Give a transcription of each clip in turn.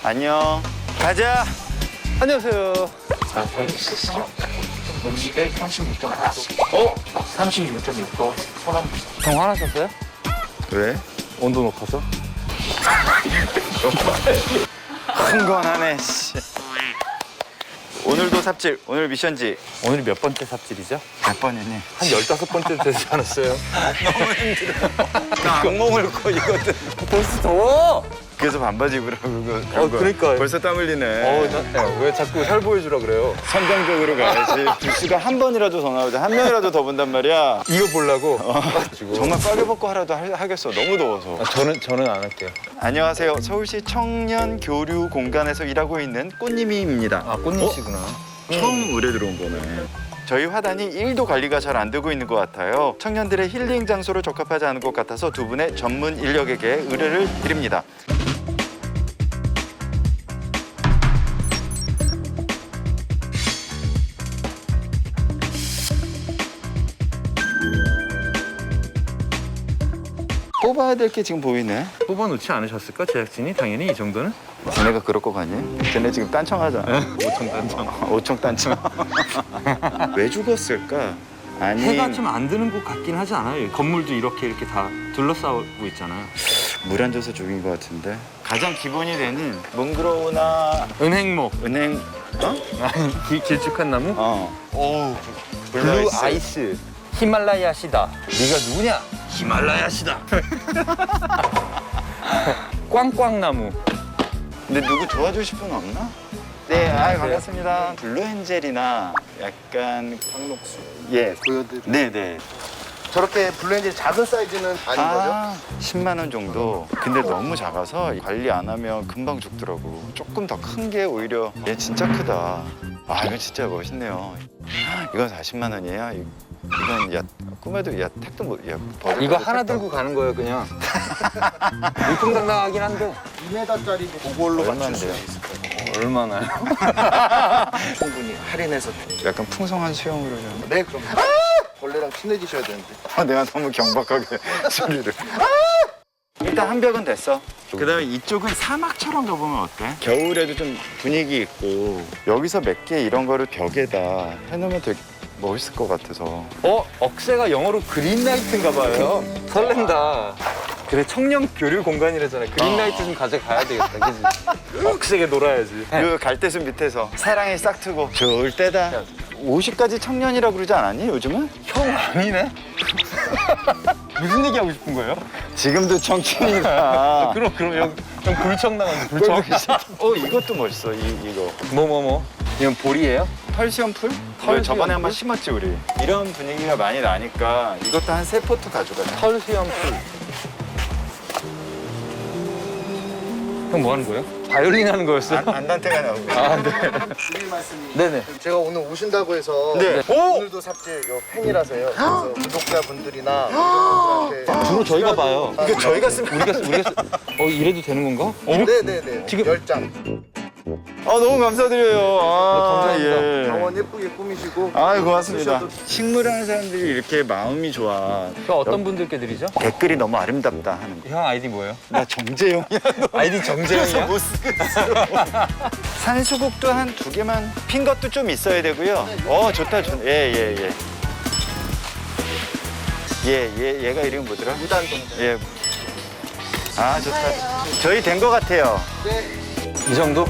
안녕. 가자. 안녕하세요. 자, 36.6도. 36.6도. 손한 형 화나셨어요? 왜? 온도 높아서? 흥건하네. 씨. 오늘도 삽질. 오늘 미션지. 오늘이 몇 번째 삽질이죠? 몇 번이니? 한 15번째 되지 않았어요? 너무 힘들어. 나 악몽을 꿔 이거든. 벌써 더워! 그래서 반바지 입으라고 그런 거. 그러니까요. 벌써 땀 흘리네. 왜 자꾸 살 보여주라 그래요? 선정적으로 가야지. 뉴스가 한 번이라도 더 나오자. 한 명이라도 더 본단 말이야. 이거 보려고? 정말 빨개 벗고 하라도 하겠어. 너무 더워서. 저는 안 할게요. 안녕하세요. 서울시 청년 교류 공간에서 일하고 있는 꽃님이입니다. 아, 꽃잎이구나. 처음 의뢰 들어온 거네. 저희 화단이 1도 관리가 잘 안 되고 있는 것 같아요. 청년들의 힐링 장소로 적합하지 않은 것 같아서 두 분의 전문 인력에게 의뢰를 드립니다. 뽑아야 될 게 지금 보이네. 뽑아놓지 않으셨을까, 제작진이? 당연히 이 정도는? 쟤네가 그럴 거 같니? 쟤네 지금 딴청하잖아. 5천 단청. 5청 딴청. 왜 죽었을까? 아니, 해가 좀 안 드는 것 같긴 하지 않아요? 건물도 이렇게 다 둘러싸고 있잖아요. 물 안 줘서 죽인 것 같은데. 가장 기본이 되는 몽그로우나 은행목. 은행, 아니, 길쭉한 나무? 어우, 블루 아이스. 히말라야 시다. 네가 누구냐? 히말라야 시다. 꽝꽝나무. 근데 누구 도와주실 분 없나? 네, 반갑습니다. 블루엔젤이나 약간 황록수. 예, 보여드릴게요. 네네. 저렇게 블루엔젤 작은 사이즈는 아닌 거죠? 10만 원 정도. 근데 너무 작아서 관리 안 하면 금방 죽더라고. 조금 더 큰 게 오히려 얘 진짜 크다. 아, 이건 진짜 멋있네요. 이건 40만 원이에요. 이건 야 꿈에도 야 택도 못 야 버릴 이거 거죠, 하나 택도. 들고 가는 거예요, 그냥. 울퉁당당하긴 한데. 2m짜리도 그걸로 맞출 수 얼마인데요? 있을 거예요. 얼마나요? 충분히 할인해서. 약간 풍성한 수영으로 좀. 네, 그럼. 벌레랑 친해지셔야 되는데. 내가 너무 경박하게 소리를. 일단 한 벽은 됐어. 그다음에 이쪽은 사막처럼 가보면 어때? 겨울에도 좀 분위기 있고 여기서 몇 개 이런 거를 벽에다 해놓으면 되게 멋있을 것 같아서. 억새가 영어로 그린라이트인가 봐요. 설렌다. 그래, 청년 교류 공간이라잖아요. 그린라이트 좀 가져가야 되겠다, 그지? 억세게 놀아야지. 그 갈대숲 밑에서 사랑이 싹트고 좋을 때다. 50까지 청년이라고 그러지 않았니 요즘은? 형 아니네? 무슨 얘기 하고 싶은 거예요? 지금도 청춘이다. 그럼 형 불청 나갔는데, 불청? 이것도 멋있어. 이거 뭐. 이건 볼이에요? 펄시언 풀? 털 저번에 수염 한번 풀? 심었지 우리. 이런 분위기가 많이 나니까 이것도 한 3포트 가져가. 털 수염 풀. 형 뭐 하는 거예요? 바이올린 하는 거였어요? 안단테가 나오고. 아, 네. 드릴 말씀이. 네네. 제가 오늘 오신다고 해서. 네. 오늘도 삽질 팬이라서요. 그래서 구독자분들이나 이런 분들한테. 주로 저희가 봐요. 이거 저희가 쓰면 우리가 이래도 되는 건가? 네네네. 지금- 10장. 너무 감사드려요. 감사합니다. 예. 병원 예쁘게 꾸미시고. 고맙습니다. 쓰셔도- 식물하는 사람들이 이렇게 마음이 좋아. 그 어떤 분들께 드리죠? 댓글이 너무 아름답다 하는 거. 형 아이디 뭐예요? 나 정재용이야. 아이디 정재영이야? 못 쓰겠어. 산수국도 한 2개만 핀 것도 좀 있어야 되고요. 좋다. 예. 얘가 이름이 뭐더라? 무단 동작. 예. 좋다. 저희 된 거 같아요. 네. 이 정도?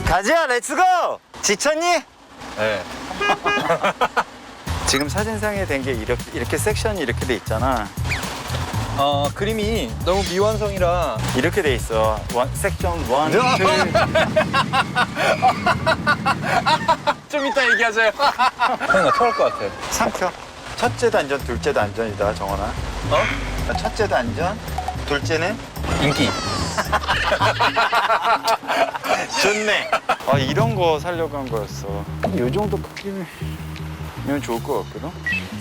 가자, 렛츠고! 지쳤니? 네. 지금 사진상에 된 게 이렇게 섹션이 이렇게 돼 있잖아. 그림이 너무 미완성이라. 이렇게 돼 있어. 섹션 1, 2. 좀 이따 얘기하세요. 형, 나 토할 것 같아. 3표. 첫째 단전, 둘째 단전이다, 정원아. 첫째 단전, 둘째는 인기. 좋네. 이런 거 살려고 한 거였어. 이 정도 크기면 좋을 것 같거든.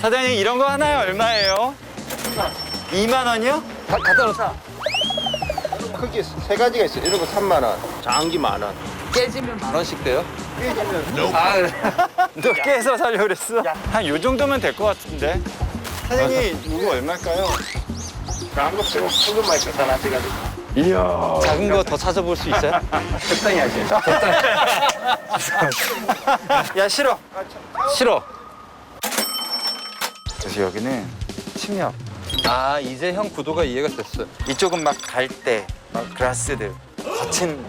사장님, 이런 거 하나에 얼마예요? 2만 원이요? 갖다 놓자. 크기 3가지가 있어요. 이런 거 3만 원, 장기 10,000원. 깨지면 10,000원씩 돼요? 깨지면. 아, 그래. 너 깨서 살려고 그랬어? 한 요 정도면 될 것 같은데. 사장님, 이거 얼마일까요? 한국 쓰고 소금 많이 갖다 놔가지고. 이야. 작은 거 더 찾아볼 수 있어요? 적당히 하지. 야 싫어. 싫어. 그래서 여기는 침엽. 아 이제 형 구도가 이해가 됐어. 이쪽은 막 갈대, 막 그라스들, 거친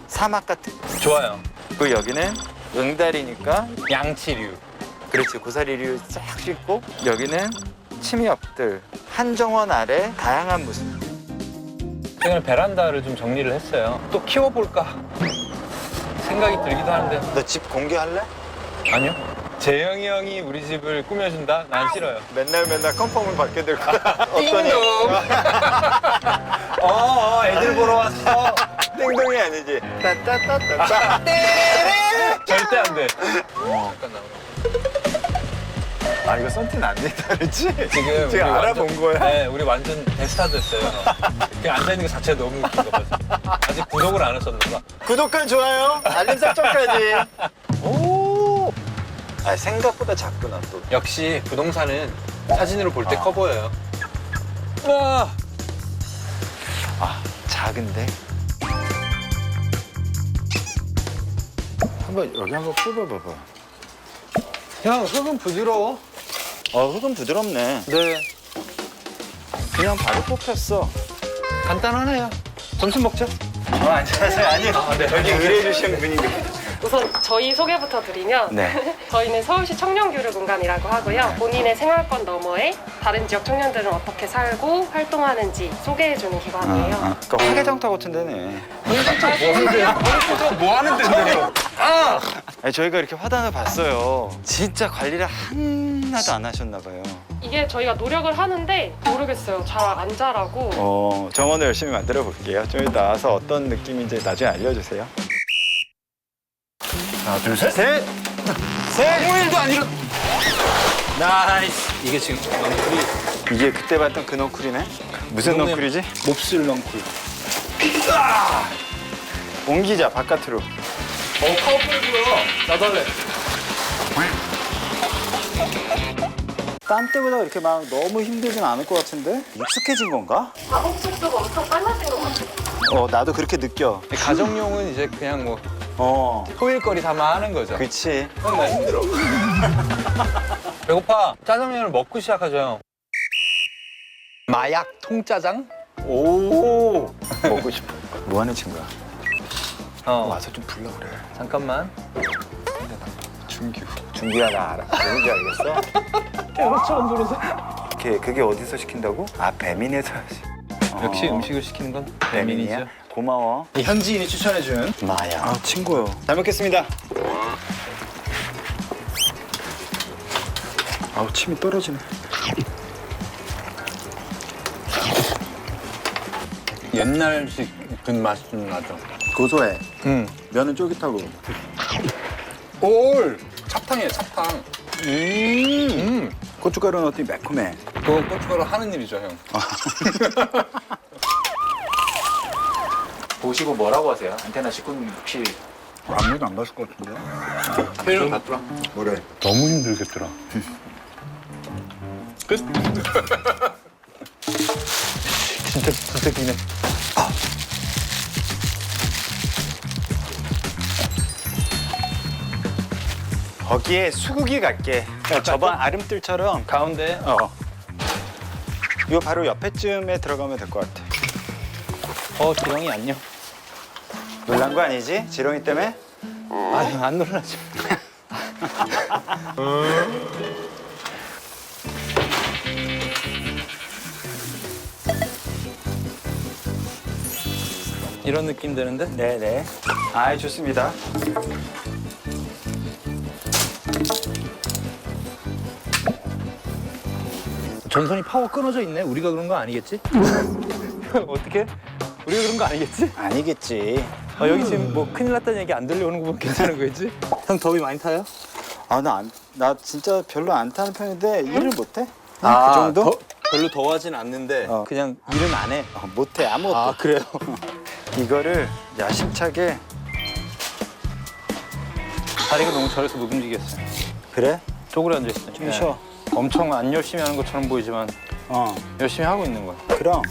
사막 같은. 좋아요. 그리고 여기는 응달이니까 양치류. 그렇지 고사리류 쫙 씻고 여기는 침엽들 한정원 아래 다양한 모습. 최근에 베란다를 좀 정리를 했어요. 또 키워볼까 생각이 들기도 하는데 너 집 공개할래? 아니요. 재영이 형이 우리 집을 꾸며준다? 난 싫어요. 맨날 컨펌을 받게 될 거야. 어떠니? 애들 보러 왔어. 땡동이 아니지? 따따따따따. 절대 안 돼. 아 이거 썬틴 안 된다 그랬지? 지금 우리 알아본 완전- 거야? 네, 우리 완전 대스타 됐어요. 그냥 앉아있는 게 자체가 너무 웃긴 거 같아. 아직 구독을 안 하셨나 봐. 구독과 좋아요, 알림 설정까지. 오. 아 생각보다 작구나 또. 역시 부동산은 사진으로 볼 때 커 보여요. 와, 아 작은데. 한번 여기 한번 뽑아봐봐. 형 흙은 부드러워. 흙은 부드럽네. 네, 그냥 바로 뽑혔어. 간단하네요. 점심 먹자. 안녕하세요. 아니요. 네. 여기 의뢰주신 분인데. 우선 저희 소개부터 드리면 네. 저희는 서울시 청년교류 공간이라고 하고요. 본인의 생활권 너머에 다른 지역 청년들은 어떻게 살고 활동하는지 소개해주는 기관이에요. 그러니까 화개장터 같은 데네. 뭐 하는 데인데요? 아니, 저희가 이렇게 화단을 봤어요. 진짜 관리를 하나도 안 하셨나 봐요. 이게 저희가 노력을 하는데 모르겠어요. 잘 안 자라고. 정원을 열심히 만들어 볼게요. 좀 이따 나와서 어떤 느낌인지 나중에 알려주세요. 하나, 둘, 셋. 셋. 아무 일도 안 일어. 나이스. 이게 지금 넝쿨이 이게 그때 봤던 그 넝쿨이네? 무슨 이거는- 넝쿨이지? 몹쓸 넝쿨. 옮기자 바깥으로. 파워풀이고요. 나도 할래. 땀 때보다 이렇게 막 너무 힘들진 않을 것 같은데? 익숙해진 건가? 작업 속도가 엄청 빨라진 것 같아요. 나도 그렇게 느껴. 가정용은 이제 그냥 뭐 소일거리 삼아 하는 거죠. 그치. 형, 나 힘들어. 배고파. 짜장면을 먹고 시작하죠, 형. 마약 통짜장? 오. 먹고 싶어. 뭐 하는 친구야? 와서 좀 불러 그래. 잠깐만. 준규. 준규야 나 알아. 누군지 알겠어? 대박 처음 들어서. 그게 어디서 시킨다고? 배민에서. 역시 음식을 시키는 건 배민이야? 배민이죠. 고마워. 현지인이 추천해준 마야. 친구요. 잘 먹겠습니다. 아우 침이 떨어지네. 옛날식 그 맛이 좀 나죠. 고소해. 응. 면은 쫄깃하고. 올! 찹탕이에요, 찹탕. 고춧가루 넣었더니 매콤해. 그건 고춧가루 하는 일이죠, 형. 보시고 뭐라고 하세요? 안테나 식구는 혹시 아무도 안 봤을 것 같은데. 회를 받더라. 뭐래? 너무 힘들겠더라. 끝. 진짜 기네. 거기에 수국이 갈게. 저번 아름뜰처럼 가운데 이거 바로 옆에쯤에 들어가면 될 것 같아. 지렁이 안녕. 놀란 거 아니지? 지렁이 때문에? 아니, 안 놀라죠. 이런 느낌 드는데? 네네. 좋습니다. 전선이 파워 끊어져 있네. 우리가 그런 거 아니겠지? 어떻게? 우리가 그런 거 아니겠지? 아니겠지. 여기 지금 뭐 큰일 났다는 얘기 안 들려오는 거 보면 괜찮은 거겠지? 형 더위 많이 타요? 나 진짜 별로 안 타는 편인데 일을 못해? 그 정도? 별로 더워하진 않는데 그냥 일은 안 해. 못해 아무것도. 아, 그래요? 이거를 야심차게. 다리가 너무 저려서 못 움직였어요. 그래? 쪼그려 앉아있어요. 좀 쉬어. 엄청 안 열심히 하는 것처럼 보이지만 열심히 하고 있는 거야. 그럼.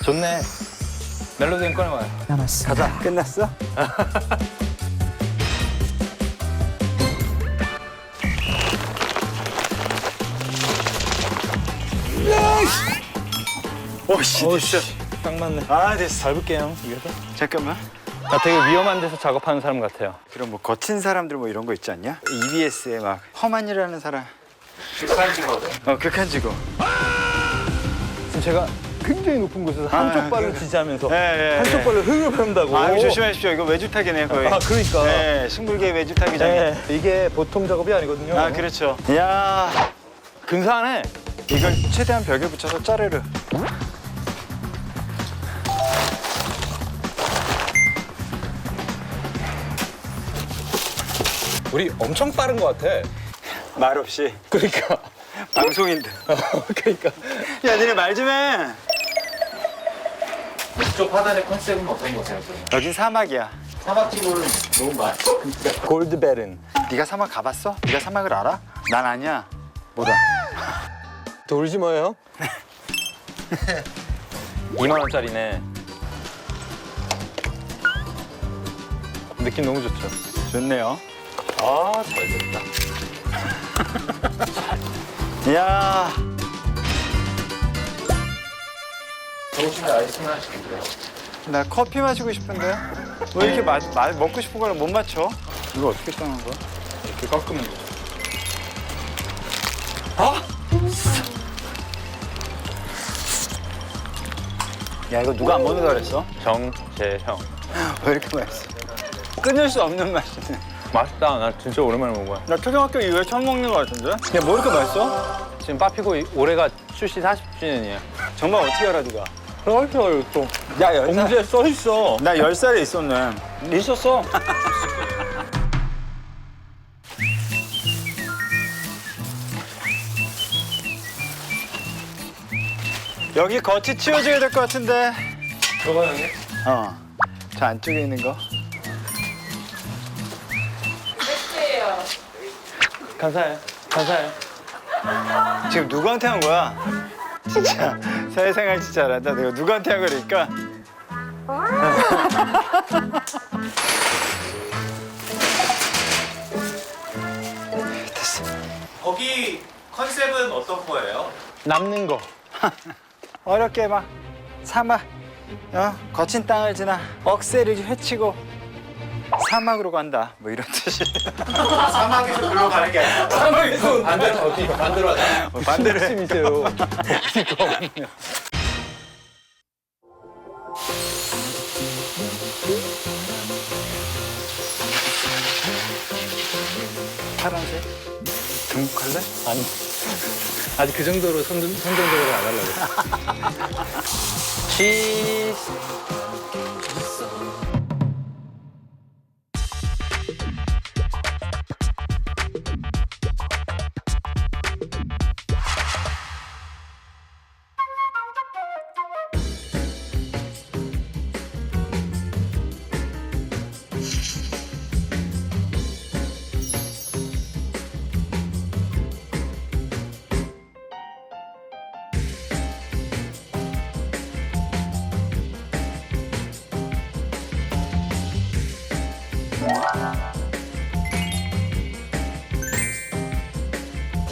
좋네. 멜로디 좀 꺼내봐요. 가자. 끝났어? 오씨, 됐어. 딱 맞네. 아, 됐어. 밟을게요. 이거. 잠깐만. 나 되게 위험한 데서 작업하는 사람 같아요. 그럼 뭐 거친 사람들 뭐 이런 거 있지 않냐? EBS에 막 험한이라는 사람. 극한 직업. 극한 직업. 지금 제가 굉장히 높은 곳에서 한쪽 발을 지지하면서 예, 예, 한쪽 예. 발로 흙을 밟는다고. 아, 조심하십시오. 이거 외주타기네 거의. 아, 그러니까. 네, 싱글계 외주타기잖아요. 네, 이게 보통 작업이 아니거든요. 아, 그렇죠. 이야, 근사하네. 이걸 최대한 벽에 붙여서 자르르. 우리 엄청 빠른 것 같아. 말 없이. 그러니까. 방송인데. 그러니까. 야, 니네 말 좀 해. 이쪽 하단의 컨셉은 어떤 거세요? 그러면? 여긴 사막이야. 사막지구는 너무 많죠. 골드베른. 네가 사막 가봤어? 네가 사막을 알아? 난 아니야. 뭐다? 돌지 뭐예요? 2만 원짜리네. 느낌 너무 좋죠? 좋네요. 아, 잘 됐다. 이야, 좋으신데 아이스크림 하나 시킬게요. 나 커피 마시고 싶은데. 왜 이렇게 먹고 싶은 걸 못 맞춰? 이거 어떻게 따는 거야? 이렇게 꺾으면 되죠. 야, 이거 누가 안 먹는다 그랬어? 정재형. 왜 이렇게 맛있어? 끊을 수 없는 맛이네. 맛있다. 나 진짜 오랜만에 먹은 거야. 나 초등학교 이후에 처음 먹는 거 같은데? 야, 뭐 이렇게 맛있어? 지금 빠피고 올해가 출시 40주년이야. 정말 어떻게 알아, 네가? 그렇죠, 또. 야, 공지에 써 있어. 나 10살에 있었네. 있었어. 여기 겉이 치워줘야 될 것 같은데. 저거 형님? 저 안쪽에 있는 거. 몇개예요? 감사해요. 감사해요. 지금 누구한테 한 거야? 진짜 사회생활 진짜 잘한다. 내가 누구한테 한 거니까. 됐어. 거기 컨셉은 어떤 거예요? 남는 거. 어렵게 막 사막, 거친 땅을 지나 억새를 헤치고 사막으로 간다. 뭐 이런 뜻이. 사막에서 글로 가는 게 아니라 사막에서 반대로 어떻게 반대로 하자. 반대로 해. 심이세요. 파란색? 등록할래? 아니. 아직 그 정도로 선정적으로 안 하려고. 치즈.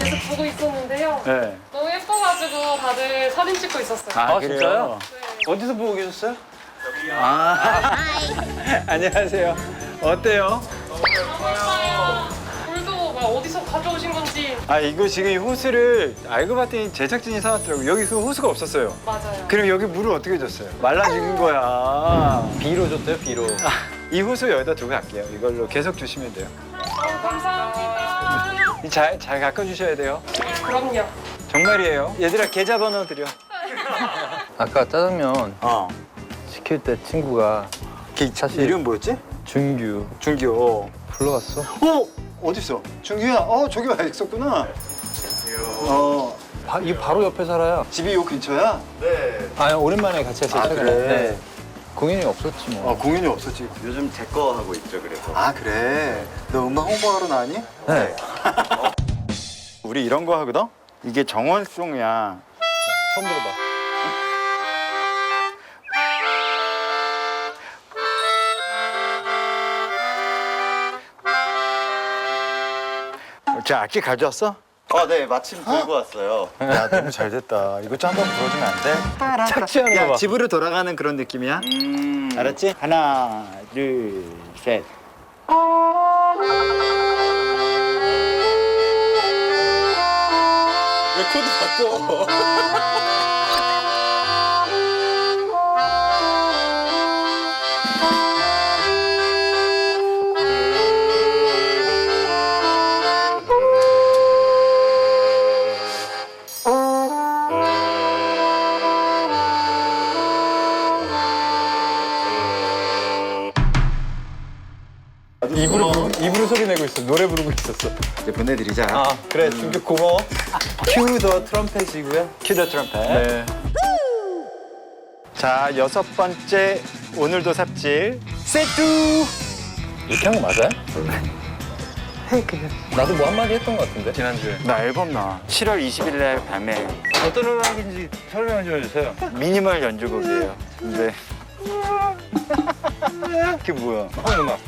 계속 보고 있었는데요. 네. 너무 예뻐가지고 다들 사진 찍고 있었어요. 아, 그래요? 진짜요? 네. 어디서 보고 계셨어요? 아, 안녕하세요. 어때요? 너무 예뻐요. 돌도 막 어디서 가져오신 건지. 아, 이거 지금 이 호수를 알고 봤더니 제작진이 사왔더라고요. 여기 그 호수가 없었어요. 맞아요. 그럼 여기 물을 어떻게 줬어요? 말라 죽은 거야. 비로 줬대요, 비로. 이 호수 여기다 두고 갈게요. 이걸로 계속 주시면 돼요. 감사합니다. 잘 갖고 주셔야 돼요. 그럼요. 정말이에요. 얘들아, 계좌번호 드려. 아까 짜장면 어. 시킬 때 친구가 사실 이름 뭐였지? 준규 준규. 불러갔어. 어딨어? 준규야. 저기 와 있었구나. 이 바로 옆에 살아요. 집이 요 근처야? 아, 오랜만에 같이 했어요. 아, 최근에. 그래? 네. 공연이 없었지 뭐. 공연이 없었지. 요즘 제 거 하고 있죠, 그래서. 아, 그래. 너 음악 홍보하러 나왔니? 네. 우리 이런 거 하거든? 이게 정원송이야. 처음 들어봐. 자, 악기 가져왔어? 네, 마침 들고 왔어요. 야, 너무 잘 됐다. 이거 좀 한번 불어주면 안 돼? 착취하는 거 야, 봐. 집으로 돌아가는 그런 느낌이야? 알았지? 하나, 둘, 셋. 왜 코드 바꿔? 입으로 소리 내고 있어. 노래 부르고 있었어. 이제 보내드리자. 아 그래 준규 고마워. 큐 더 트럼펫이고요. 큐더 트럼펫. 네. 자, 6번째 오늘도 삽질 세뚜. 이렇게 한 거 맞아요? 나도 뭐 한마디 했던 것 같은데 지난주에. 나 앨범 나와. 7월 20일 날 밤에 어떤 음악인지 설명 좀 해주세요. 미니멀 연주곡이에요. 근데 그게 뭐야? 형 음악.